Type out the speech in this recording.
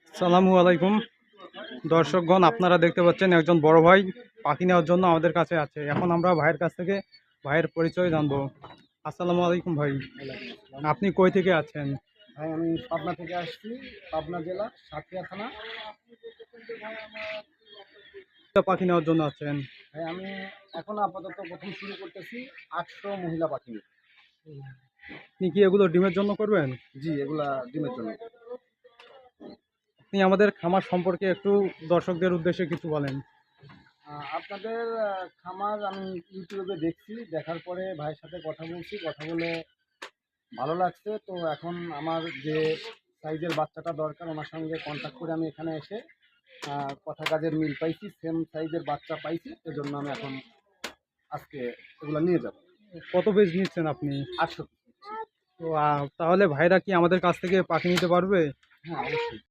আসসালামু আলাইকুম দর্শকগণ, আপনারা দেখতে পাচ্ছেন একজন বড় ভাই পাখি নেওয়ার জন্য আমাদের কাছে আছে। এখন আমরা ভাইয়ের কাছ থেকে ভাইয়ের পরিচয় জানবো। আসসালামু আলাইকুম ভাই, ওয়ালাইকুম আসসালাম। আপনি কই থেকে আছেন? ভাই আমি পাবনা থেকে আসছি, পাবনা জেলা সাতক্ষীরা থানা। পাখি নেওয়ার জন্য আছেন? ভাই আমি এখন আপাতত প্রথম শুরু করতেছি 800 মহিলা পাখি নিয়ে। আপনি কি এগুলো ডিমের জন্য করবেন? জি, এগুলা ডিমের জন্য। আপনি আমাদের খামার সম্পর্কে একটু দর্শকদের উদ্দেশ্যে কিছু বলেন। আপনাদের খামার আমি ইউটিউবে দেখছি, দেখার পরে ভাইয়ের সাথে কথা বলছি, কথা বলে ভালো লাগছে। তো এখন আমার যে সাইজের বাচ্চাটা দরকার ওনার সঙ্গে কন্ট্যাক্ট করে আমি এখানে এসে কথা কাজের মিল পাইছি, সেম সাইজের বাচ্চা পাইছি, এজন্য আমি এখন আজকে এগুলো নিয়ে যাব। কত পিস নিচ্ছেন আপনি? 800। তো তাহলে ভাইরা কি আমাদের কাছ থেকে পাখি নিতে পারবে? হ্যাঁ, অবশ্যই।